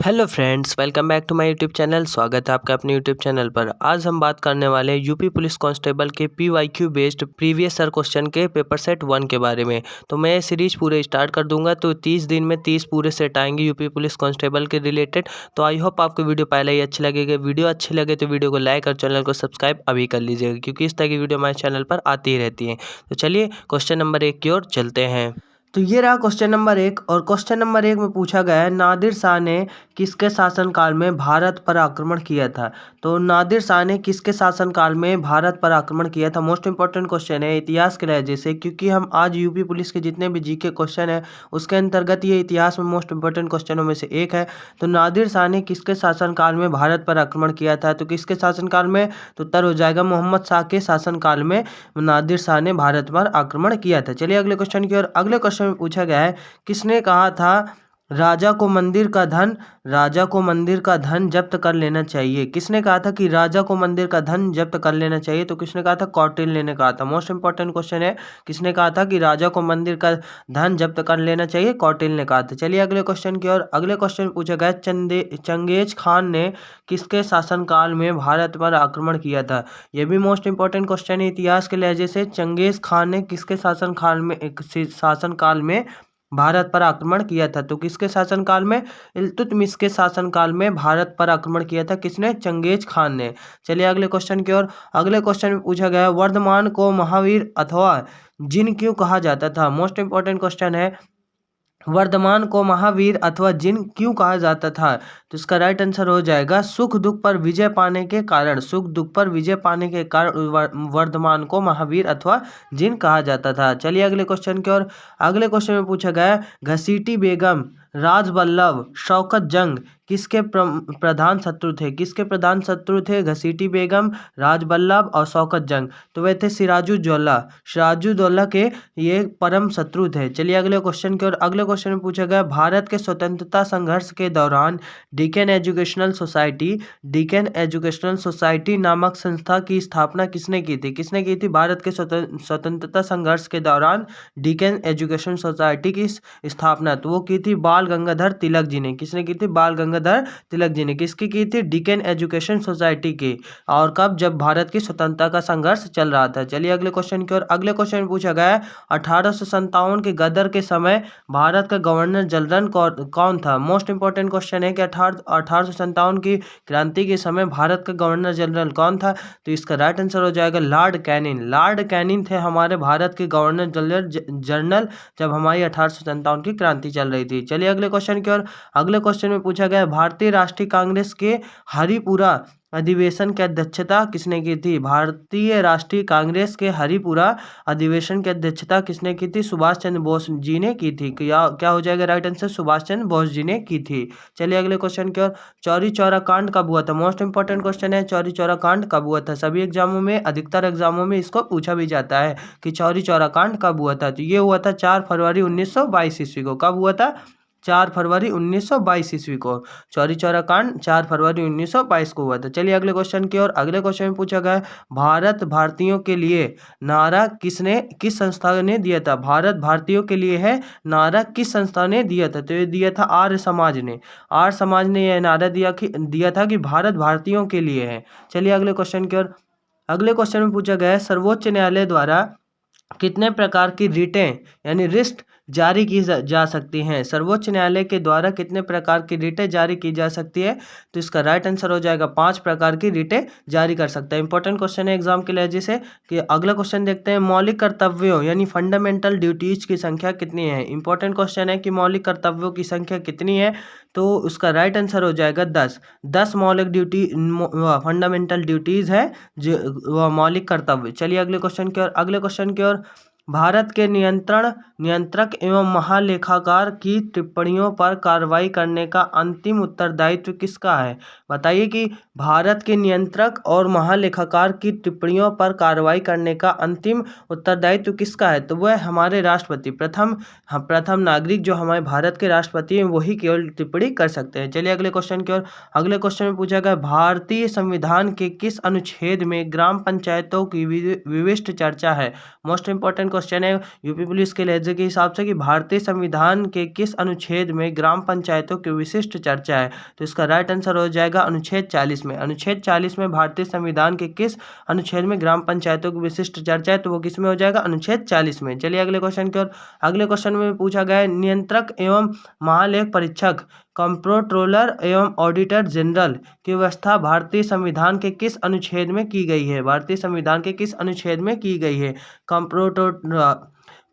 Hello friends, welcome back to my YouTube channel. स्वागत है आपका अपने यूट्यूब चैनल पर। आज हम बात करने वाले हैं यूपी पुलिस कांस्टेबल के PYQ based previous year question के पेपर सेट 1 के बारे में। तो मैं ये सीरीज पूरे स्टार्ट कर दूंगा, तो 30 दिन में 30 पूरे सेट आएंगे यूपी पुलिस कांस्टेबल के रिलेटेड। तो आई होप आपको वीडियो पहले ही अच्छी लगेगी। वीडियो अच्छी लगे तो वीडियो को लाइक और चैनल को सब्सक्राइब अभी कर लीजिएगा, क्योंकि इस तरह की वीडियो हमारे चैनल पर आती ही रहती है। तो चलिए क्वेश्चन नंबर 1 की ओर चलते हैं। तो ये रहा क्वेश्चन नंबर 1, और क्वेश्चन नंबर 1 में पूछा गया है नादिर शाह ने किसके शासनकाल में भारत पर आक्रमण किया था। तो नादिर शाह ने किसके शासनकाल में भारत पर आक्रमण किया था। मोस्ट इंपॉर्टेंट क्वेश्चन है इतिहास के लहजे से, क्योंकि हम आज यूपी पुलिस के जितने भी जीके क्वेश्चन है उसके अंतर्गत ये इतिहास में मोस्ट इंपॉर्टेंट क्वेश्चनों में से एक है। तो नादिर शाह ने किसके शासनकाल में भारत पर आक्रमण किया था, तो किसके शासनकाल में, तो उत्तर हो जाएगा मोहम्मद शाह के शासनकाल में नादिर शाह ने भारत पर आक्रमण किया था। चलिए अगले क्वेश्चन की ओर। अगले क्वेश्चन में पूछा गया है किसने कहा था राजा को मंदिर का धन जब्त कर लेना चाहिए। किसने कहा था कि राजा को मंदिर का धन जब्त कर लेना चाहिए, तो किसने कहा था, कौटिल्य ने कहा था। मोस्ट इंपॉर्टेंट क्वेश्चन है, किसने कहा था कि राजा को मंदिर का धन जब्त कर लेना चाहिए, कौटिल्य ने कहा था। चलिए अगले क्वेश्चन की ओर। अगले क्वेश्चन में पूछा गया चंगेज खान ने किसके शासनकाल में भारत पर आक्रमण किया था। यह भी मोस्ट इंपॉर्टेंट क्वेश्चन है इतिहास के लहजे से। चंगेज खान ने किसके शासनकाल में भारत पर आक्रमण किया था, तो किसके शासनकाल में, इल्तुतमिश के शासनकाल में भारत पर आक्रमण किया था। किसने, चंगेज खान ने। चलिए अगले क्वेश्चन की ओर। अगले क्वेश्चन में पूछा गया वर्धमान को महावीर अथवा जिन क्यों कहा जाता था। मोस्ट इंपॉर्टेंट क्वेश्चन है, वर्धमान को महावीर अथवा जिन क्यों कहा जाता था, तो इसका राइट आंसर हो जाएगा सुख दुख पर विजय पाने के कारण। सुख दुख पर विजय पाने के कारण वर्धमान को महावीर अथवा जिन कहा जाता था। चलिए अगले क्वेश्चन की ओर। अगले क्वेश्चन में पूछा गया घसीटी बेगम, राजबल्लभ, शौकत जंग किसके प्रधान शत्रु थे। किसके प्रधान शत्रु थे, घसीटी बेगम, राजबल्लभ और शौकत जंग। तो वे थे सिराजुद्दौला के ये परम शत्रु थे। चलिए अगले क्वेश्चन की ओर। अगले क्वेश्चन में पूछा गया भारत के स्वतंत्रता संघर्ष के दौरान डिकेन एजुकेशनल सोसाइटी नामक संस्था की स्थापना किसने की थी। किसने की थी, भारत के स्वतंत्रता संघर्ष के दौरान डिकेन एजुकेशन सोसाइटी की स्थापना, तो वो की थी बाल गंगाधर तिलक जी ने। किसने की थी, बाल गंगाधर तिलक जी ने। किसकी की थी, डिकेन एजुकेशन सोसाइटी की। और कब, जब भारत की स्वतंत्रता का संघर्ष चल रहा था। चलिए अगले क्वेश्चन की ओर। अगले क्वेश्चन में पूछा गया 1857 के गदर के समय भारत का गवर्नर जनरल कौन था। मोस्ट इंपॉर्टेंट क्वेश्चन है कि 1857 की क्रांति के समय भारत का गवर्नर जनरल कौन था, तो इसका राइट आंसर हो जाएगा लॉर्ड कैनिंग। लॉर्ड कैनिंग थे हमारे भारत के गवर्नर जनरल जब हमारी 1857 की क्रांति चल रही थी। चलिए अगले क्वेश्चन की ओर। अगले क्वेश्चन में पूछा गया भारतीय राष्ट्रीय कांग्रेस के हरिपुरा अधिवेशन की अध्यक्षता किसने की थी। भारतीय राष्ट्रीय कांग्रेस के हरिपुरा अधिवेशन की अध्यक्षता किसने की थी, सुभाष चंद्र बोस जी ने की थी। क्या हो जाएगा राइट आंसर, सुभाष चंद्र बोस जी ने की थी। चलिए अगले क्वेश्चन की ओर। चौरी चौरा कांड कब हुआ था। मोस्ट इंपॉर्टेंट क्वेश्चन है, चौरी चौरा कांड कब हुआ था। सभी एग्जामों में, अधिकतर एग्जामों में इसको पूछा भी जाता है कि चौरी चौरा कांड कब हुआ था। तो ये हुआ था 4 फरवरी 1922 ईस्वी को। कब हुआ था, 4 फरवरी 1922 ईस्वी को। चौरी चौरा कांड 4 फरवरी 1922 को हुआ था। चलिए अगले क्वेश्चन की ओर। अगले क्वेश्चन में पूछा गया भारत भारतीयों के लिए नारा किस संस्था ने दिया था। भारत भारतीयों के लिए है नारा किस संस्था ने दिया था, तो ये दिया था आर्य समाज ने। आर्य समाज ने यह नारा दिया था कि भारत भारतीयों के लिए है। चलिए अगले क्वेश्चन की ओर। अगले क्वेश्चन में पूछा गया है सर्वोच्च न्यायालय द्वारा कितने प्रकार की रिटें यानी रिट जारी की जा सकती हैं। सर्वोच्च न्यायालय के द्वारा कितने प्रकार की रिटें जारी की जा सकती है, तो इसका राइट आंसर हो जाएगा 5 प्रकार की रिटें जारी कर सकता है। इंपॉर्टेंट क्वेश्चन है एग्जाम के लहजे से। कि अगला क्वेश्चन देखते हैं मौलिक कर्तव्यों यानी फंडामेंटल ड्यूटीज की संख्या कितनी है। इंपॉर्टेंट क्वेश्चन है कि मौलिक कर्तव्यों की संख्या कितनी है, तो उसका राइट आंसर हो जाएगा 10 मौलिक फंडामेंटल ड्यूटीज है जो मौलिक कर्तव्य। चलिए अगले क्वेश्चन की ओर। अगले क्वेश्चन की ओर। भारत के नियंत्रक एवं महालेखाकार की टिप्पणियों पर कार्रवाई करने का अंतिम उत्तरदायित्व किसका है। बताइए कि भारत के नियंत्रक और महालेखाकार की टिप्पणियों पर कार्रवाई करने का अंतिम उत्तरदायित्व किसका है, तो वह हमारे राष्ट्रपति प्रथम नागरिक जो हमारे भारत के राष्ट्रपति हैं वही केवल टिप्पणी कर सकते हैं। चलिए अगले क्वेश्चन की ओर। अगले क्वेश्चन में पूछा गया भारतीय संविधान के किस अनुच्छेद में ग्राम पंचायतों की विशिष्ट चर्चा है। मोस्ट इंपॉर्टेंट क्वेश्चन है यूपी पुलिस के लहजे के हिसाब से कि भारतीय संविधान के किस अनुच्छेद में ग्राम पंचायतों की विशिष्ट चर्चा है। तो इसका राइट आंसर हो जाएगा अनुच्छेद 40 में। अनुच्छेद 40 में भारतीय संविधान के किस अनुच्छेद में ग्राम पंचायतों की विशिष्ट चर्चा है, तो वो किस में हो जाएगा, अनुच्छेद 40 में। चलिए अगले क्वेश्चन की ओर। अगले क्वेश्चन में पूछा गया है नियंत्रक एवं महालेख परीक्षक, कंप्ट्रोलर एवं ऑडिटर जनरल की व्यवस्था भारतीय संविधान के किस अनुच्छेद में की गई है। भारतीय संविधान के किस अनुच्छेद में की गई है।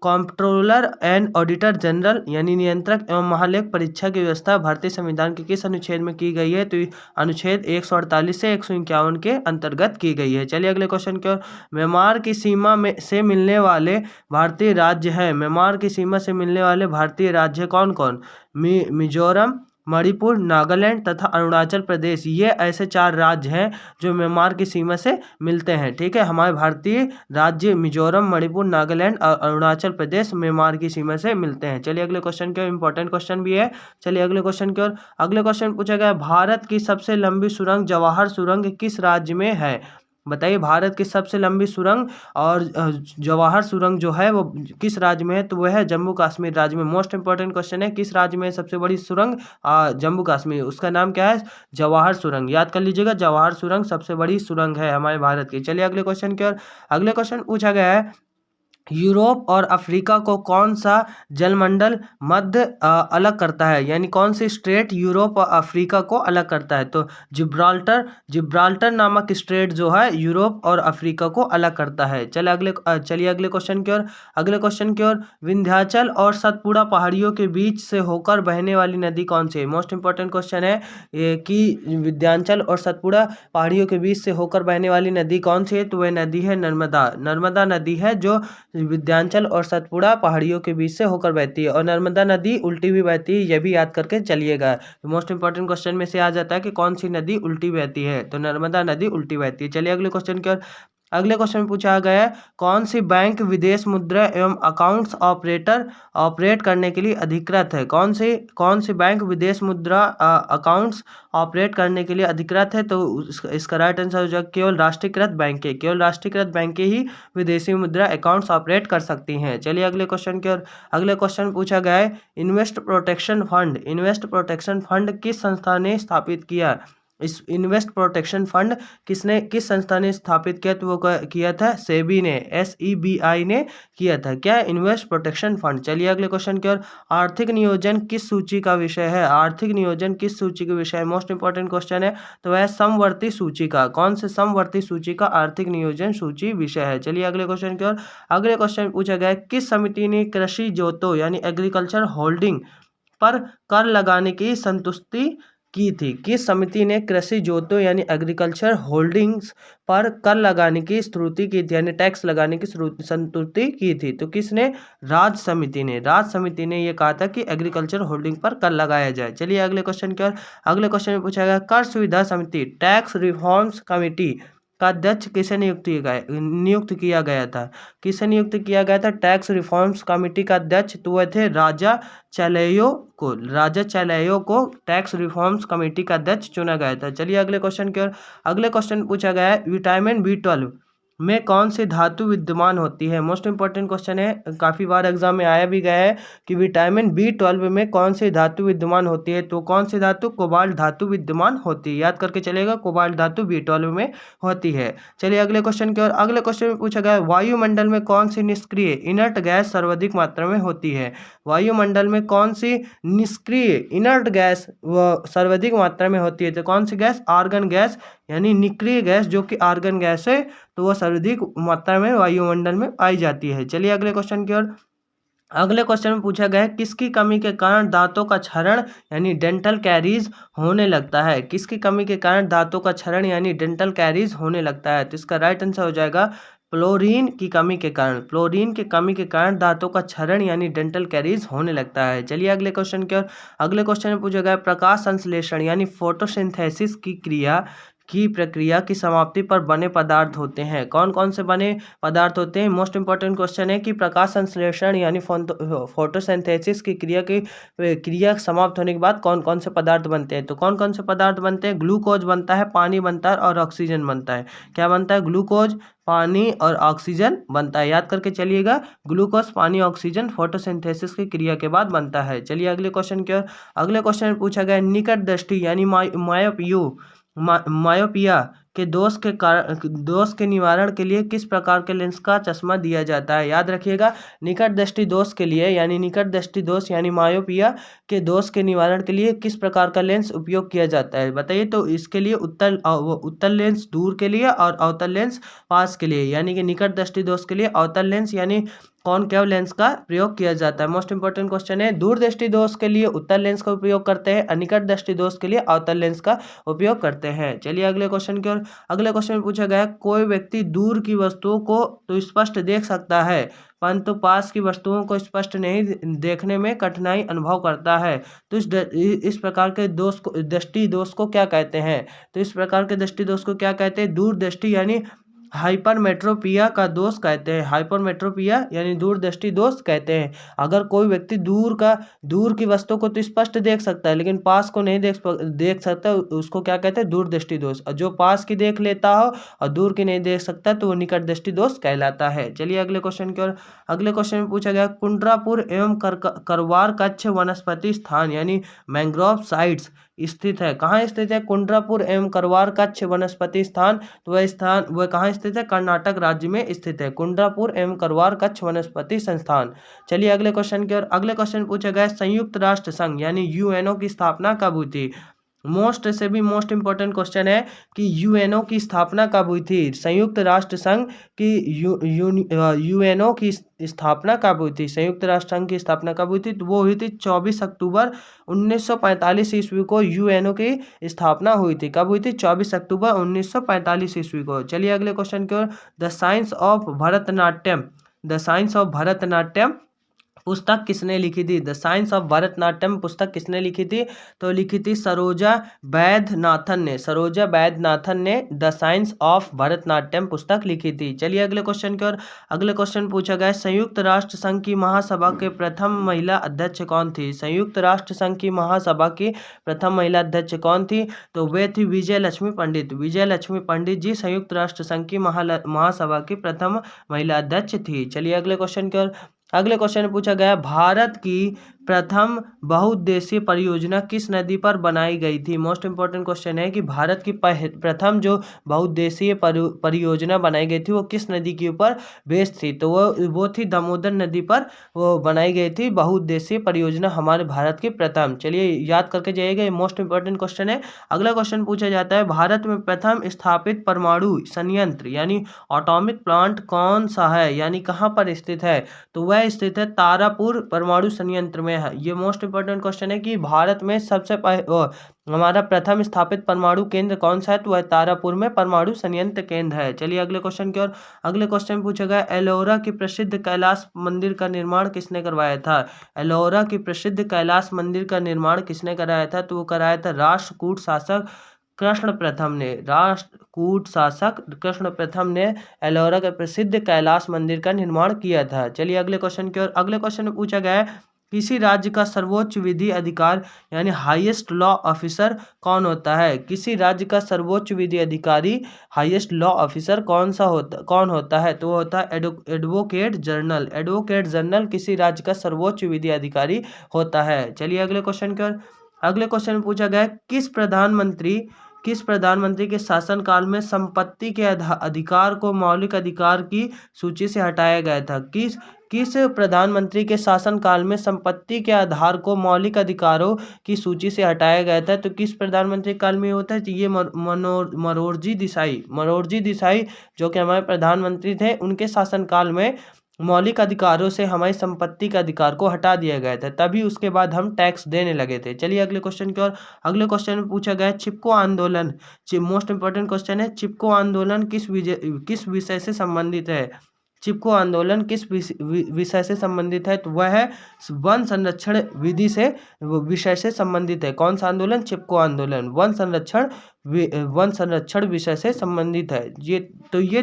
कंप्ट्रोलर एंड ऑडिटर जनरल यानी नियंत्रक एवं महालेख परीक्षा की व्यवस्था भारतीय संविधान के किस अनुच्छेद में की गई है, तो अनुच्छेद 148 से 151 के अंतर्गत की गई है। चलिए अगले क्वेश्चन की ओर। म्यांमार की सीमा में से मिलने वाले भारतीय राज्य है। म्यांमार की सीमा से मिलने वाले भारतीय राज्य कौन कौन। मिजोरम, मणिपुर, नागालैंड तथा अरुणाचल प्रदेश, ये ऐसे 4 राज्य हैं जो म्यांमार की सीमा से मिलते हैं। ठीक है, हमारे भारतीय राज्य मिजोरम, मणिपुर, नागालैंड और अरुणाचल प्रदेश म्यांमार की सीमा से मिलते हैं। चलिए अगले क्वेश्चन की ओर, इंपॉर्टेंट क्वेश्चन भी है। चलिए अगले क्वेश्चन की ओर। अगले क्वेश्चन पूछा गया भारत की सबसे लंबी सुरंग जवाहर सुरंग किस राज्य में है। बताइए भारत की सबसे लंबी सुरंग और जवाहर सुरंग जो है वो किस राज्य में है, तो वह है जम्मू कश्मीर राज्य में। मोस्ट इंपॉर्टेंट क्वेश्चन है, किस राज्य में सबसे बड़ी सुरंग, जम्मू कश्मीर, उसका नाम क्या है, जवाहर सुरंग। याद कर लीजिएगा, जवाहर सुरंग सबसे बड़ी सुरंग है हमारे भारत की। चलिए अगले क्वेश्चन की ओर। अगले क्वेश्चन पूछा गया है यूरोप और अफ्रीका को कौन सा जलमंडल मध्य अलग करता है, यानी कौन सी स्ट्रेट यूरोप और अफ्रीका को अलग करता है। तो जिब्राल्टर नामक स्ट्रेट जो है यूरोप और अफ्रीका को अलग करता है। चलिए अगले क्वेश्चन की ओर। अगले क्वेश्चन की ओर। विंध्याचल और सतपुड़ा पहाड़ियों के बीच से होकर बहने वाली नदी कौन सी है। मोस्ट इंपॉर्टेंट क्वेश्चन है कि विंध्याचल और सतपुड़ा पहाड़ियों के बीच से होकर बहने वाली नदी कौन सी है, तो वह नदी है नर्मदा। नर्मदा नदी है जो विंध्याचल और सतपुड़ा पहाड़ियों के बीच से होकर बहती है, और नर्मदा नदी उल्टी भी बहती है, यह भी याद करके चलिएगा। मोस्ट इंपॉर्टेंट क्वेश्चन में से आ जाता है कि कौन सी नदी उल्टी बहती है, तो नर्मदा नदी उल्टी बहती है। चलिए अगले क्वेश्चन की ओर। अगले क्वेश्चन में पूछा गया है कौन सी बैंक विदेश मुद्रा एवं अकाउंट्स ऑपरेट करने के लिए अधिकृत है। कौन सी बैंक विदेश मुद्रा अकाउंट्स ऑपरेट करने के लिए अधिकृत है, तो इसका राइट आंसर हो जाएगा केवल राष्ट्रीयकृत बैंकें। केवल राष्ट्रीयकृत बैंकें ही विदेशी मुद्रा अकाउंट्स ऑपरेट कर सकती हैं। चलिए अगले क्वेश्चन की ओर। अगले क्वेश्चन पूछा गया है इन्वेस्ट प्रोटेक्शन फंड किस संस्था ने स्थापित किया। इस इन्वेस्ट प्रोटेक्शन फंड किस संस्था ने स्थापित किया, तो वो किया था सेबी ने, SEBI ने किया था क्या, इन्वेस्ट प्रोटेक्शन फंड। चलिए अगले क्वेश्चन की ओर। आर्थिक नियोजन किस सूची का विषय है। आर्थिक नियोजन किस सूची का विषय है, मोस्ट इंपॉर्टेंट क्वेश्चन है, तो वह समवर्ती सूची का। कौन से समवर्ती सूची का आर्थिक नियोजन सूची विषय है। चलिए अगले क्वेश्चन की ओर। अगले क्वेश्चन पूछा गया किस समिति ने कृषि जोतों यानी एग्रीकल्चर होल्डिंग पर कर लगाने की संतुष्टि की थी। किस समिति ने कृषि जोतों यानी एग्रीकल्चर होल्डिंग्स पर कर लगाने की स्तुति की थी, यानी टैक्स लगाने की संतुष्टि की थी, तो किसने, राज्य समिति ने ये कहा था कि एग्रीकल्चर होल्डिंग पर कर लगाया जाए। चलिए अगले क्वेश्चन की ओर। अगले क्वेश्चन में पूछा गया कर सुविधा समिति टैक्स रिफॉर्म्स कमेटी का अध्यक्ष किसे नियुक्त किया गया था। किसे नियुक्त किया गया था टैक्स रिफॉर्म्स कमेटी का अध्यक्ष, तो वह थे राजा चैलेयो को टैक्स रिफॉर्म्स कमेटी का अध्यक्ष चुना गया था। चलिए अगले क्वेश्चन की ओर। अगले क्वेश्चन पूछा गया है विटामिन B12 में कौन सी धातु विद्यमान होती है। मोस्ट इंपॉर्टेंट क्वेश्चन है, काफ़ी बार एग्जाम में आया भी गया है कि विटामिन B12 में कौन सी धातु विद्यमान होती है, तो कौन सी धातु, कोबाल्ट धातु विद्यमान होती है। याद करके चलेगा, कोबाल्ट धातु B12 में होती है। चलिए अगले क्वेश्चन की ओर। अगले क्वेश्चन में पूछा गया वायुमंडल में कौन सी निष्क्रिय इनर्ट गैस सर्वाधिक मात्रा में होती है। वायुमंडल में कौन सी निष्क्रिय इनर्ट गैस सर्वाधिक मात्रा में होती है, तो कौन सी गैस, आर्गन गैस, यानी निष्क्रिय गैस जो कि आर्गन गैस है, तो वह सर्वाधिक मात्रा में वायुमंडल में पाई जाती है। चलिए अगले क्वेश्चन की ओर। अगले क्वेश्चन में पूछा गया है किसकी कमी के कारण दांतों का क्षरण यानी डेंटल कैरीज होने लगता है। किसकी कमी के कारण दांतों का क्षरण यानी डेंटल कैरीज होने लगता है, तो इसका राइट आंसर हो जाएगा फ्लोरीन की कमी के कारण दांतों का क्षरण यानी डेंटल कैरीज होने लगता है। चलिए अगले क्वेश्चन की ओर। अगले क्वेश्चन में पूछा गया प्रकाश संश्लेषण यानी फोटोसिंथेसिस की क्रिया की प्रक्रिया की समाप्ति पर बने पदार्थ होते हैं? कौन कौन से बने पदार्थ होते हैं? मोस्ट इंपॉर्टेंट क्वेश्चन है कि प्रकाश संश्लेषण यानी फोटोसिंथेसिस की क्रिया समाप्त होने के बाद कौन कौन से पदार्थ बनते हैं? तो कौन कौन से पदार्थ बनते हैं? ग्लूकोज बनता है, पानी बनता है और ऑक्सीजन बनता है। क्या बनता है? ग्लूकोज, पानी और ऑक्सीजन बनता है। याद करके चलिएगा, ग्लूकोज, पानी, ऑक्सीजन फोटोसिंथेसिस की क्रिया के बाद बनता है। चलिए अगले क्वेश्चन की ओर। अगले क्वेश्चन में पूछा गया निकट दृष्टि यानी मायोपिया के दोष के निवारण के लिए किस प्रकार के लेंस का चश्मा दिया जाता है? याद रखिएगा, निकट दृष्टि दोष के लिए यानी निकट दृष्टि दोष यानी मायोपिया के दोष के निवारण के लिए किस प्रकार का लेंस उपयोग किया जाता है? बताइए। तो इसके लिए उत्तल लेंस दूर के लिए और अवतल लेंस पास के लिए, यानी कि निकट दृष्टि दोष के लिए अवतल लेंस यानी कॉनकेव लेंस का प्रयोग किया जाता है। मोस्ट इंपोर्टेंट क्वेश्चन है। दूर दृष्टि दोष के लिए उत्तल लेंस का उपयोग करते हैं और निकट दृष्टि दोष के लिए अवतल लेंस का उपयोग करते हैं। चलिए अगले क्वेश्चन की ओर। अगले क्वेश्चन में पूछा गया कोई व्यक्ति दूर की वस्तुओं को तो स्पष्ट देख सकता है परंतु पास की वस्तुओं को स्पष्ट नहीं देखने में कठिनाई अनुभव करता है, तो इस प्रकार के दोष को दृष्टि दोष को क्या कहते हैं? तो इस प्रकार के दृष्टि दोष को क्या कहते हैं? दूर दृष्टि यानी हाइपरमेट्रोपिया का दोष कहते हैं। हाइपरमेट्रोपिया यानी दूर दृष्टि दोष कहते हैं। अगर कोई व्यक्ति दूर की वस्तु को तो स्पष्ट देख सकता है लेकिन पास को नहीं देख सकता, उसको क्या कहते हैं? दूर दृष्टि दोष। और जो पास की देख लेता हो और दूर की नहीं देख सकता तो वो निकट दृष्टि दोष कहलाता है। चलिए अगले क्वेश्चन की ओर। अगले क्वेश्चन में पूछा गया कुंड्रापुर एवं करवार कच्छ वनस्पति स्थान यानी मैंग्रोव साइट्स स्थित है। कहाँ स्थित है? कुंड्रापुर एवं करवार कच्छ वनस्पति स्थान, तो वह कहाँ स्थित है? कर्नाटक राज्य में स्थित है। कुंड्रापुर एवं करवार कच्छ वनस्पति संस्थान। चलिए अगले क्वेश्चन की ओर। अगले क्वेश्चन पूछा गया संयुक्त राष्ट्र संघ यानी यूएनओ की स्थापना कब हुई थी? मोस्ट इंपॉर्टेंट क्वेश्चन है कि यूएनओ की स्थापना कब हुई थी? संयुक्त राष्ट्र संघ की यूएनओ की स्थापना कब हुई थी? संयुक्त राष्ट्र संघ की स्थापना कब हुई थी? तो वो हुई थी 24 अक्टूबर 1945 ईस्वी को यूएनओ की स्थापना हुई थी। कब हुई थी? 24 अक्टूबर 1945 ईस्वी को। चलिए अगले क्वेश्चन की ओर। द साइंस ऑफ भरतनाट्यम पुस्तक किसने लिखी थी? द साइंस ऑफ भरतनाट्यम पुस्तक किसने लिखी थी? तो लिखी थी सरोजा वैद्यनाथन ने द साइंस ऑफ भरतनाट्यम पुस्तक लिखी थी। चलिए अगले क्वेश्चन की ओर। अगले क्वेश्चन पूछा गया संयुक्त राष्ट्र संघ की महासभा के प्रथम महिला अध्यक्ष कौन थी? संयुक्त राष्ट्र संघ की महासभा की प्रथम महिला अध्यक्ष कौन थी? तो वे थी विजय लक्ष्मी पंडित जी संयुक्त राष्ट्र संघ की महासभा की प्रथम महिला अध्यक्ष थी। चलिए अगले क्वेश्चन की ओर। अगले क्वेश्चन में पूछा गया भारत की प्रथम बहुउद्देशीय परियोजना किस नदी पर बनाई गई थी? मोस्ट इंपॉर्टेंट क्वेश्चन है कि भारत की प्रथम जो बहुउद्देशीय परियोजना बनाई गई थी वो किस नदी के ऊपर बेस्ड थी? तो वो थी दामोदर नदी पर वो बनाई गई थी बहुउद्देशीय परियोजना हमारे भारत की प्रथम। चलिए याद करके जाइएगा, ये मोस्ट इंपॉर्टेंट क्वेश्चन है। अगला क्वेश्चन पूछा जाता है भारत में प्रथम स्थापित परमाणु संयंत्र यानी एटॉमिक प्लांट कौन सा है, यानी कहाँ पर स्थित है? तो वह स्थित है तारापुर परमाणु संयंत्र में है। ये मोस्ट इंपॉर्टेंट क्वेश्चन है कि भारत में हमारा प्रथम स्थापित परमाणु केंद्र कौन सा है? तो वह तारापुर में परमाणु संयंत्र केंद्र है। चलिए अगले क्वेश्चन की ओर। अगले क्वेश्चन पूछा गया एलोरा की प्रसिद्ध कैलाश मंदिर का निर्माण किसने करवाया था? एलोरा की प्रसिद्ध कैलाश मंदिर का निर्माण किसने कराया था? तो वो कराया था राष्ट्रकूट शासक कृष्ण प्रथम ने एलोरा के प्रसिद्ध कैलाश मंदिर का निर्माण किया था। चलिए अगले क्वेश्चन की ओर। अगले क्वेश्चन में पूछा गया है किसी राज्य का सर्वोच्च विधि अधिकार यानी हाईएस्ट लॉ ऑफिसर कौन होता है? किसी राज्य का सर्वोच्च विधि अधिकारी हाईएस्ट लॉ ऑफिसर कौन होता है? तो वो होता है एडवोकेट जनरल किसी राज्य का सर्वोच्च विधि अधिकारी होता है। चलिए अगले क्वेश्चन की ओर। अगले क्वेश्चन में पूछा गया किस प्रधानमंत्री के शासनकाल में संपत्ति के अधिकार को मौलिक अधिकार की सूची से हटाया गया था? किस प्रधानमंत्री के शासनकाल में संपत्ति के आधार को मौलिक अधिकारों की सूची से हटाया गया था? तो किस प्रधानमंत्री काल में होता है? तो ये मोरारजी देसाई जो कि हमारे प्रधानमंत्री थे, उनके शासनकाल में मौलिक अधिकारों से हमारी संपत्ति के अधिकार को हटा दिया गया था, तभी उसके बाद हम टैक्स देने लगे थे। चलिए अगले क्वेश्चन की ओर। अगले क्वेश्चन में पूछा गया चिपको आंदोलन, मोस्ट इंपॉर्टेंट क्वेश्चन है, चिपको आंदोलन किस विषय से संबंधित है? चिपको आंदोलन किस विषय से संबंधित है? तो वह है वन संरक्षण विधि से विषय से संबंधित है। कौन सा आंदोलन? चिपको आंदोलन वन संरक्षण वन संरक्षण विषय से संबंधित है। ये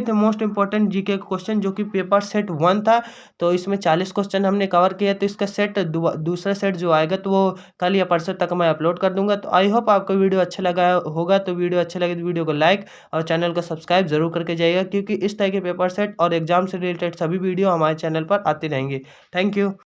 थे मोस्ट इम्पोर्टेंट जीके क्वेश्चन जो कि पेपर सेट 1 था। तो इसमें 40 क्वेश्चन हमने कवर किया, तो इसका सेट दूसरा सेट जो आएगा तो वो कल या परसों तक मैं अपलोड कर दूंगा। तो आई होप आपको वीडियो अच्छा लगा होगा। तो वीडियो अच्छा लगे तो वीडियो को लाइक और चैनल को सब्सक्राइब जरूर करके जाइएगा, क्योंकि इस तरह के पेपर सेट और एग्जाम से रिलेटेड सभी वीडियो हमारे चैनल पर आते रहेंगे। Thank you.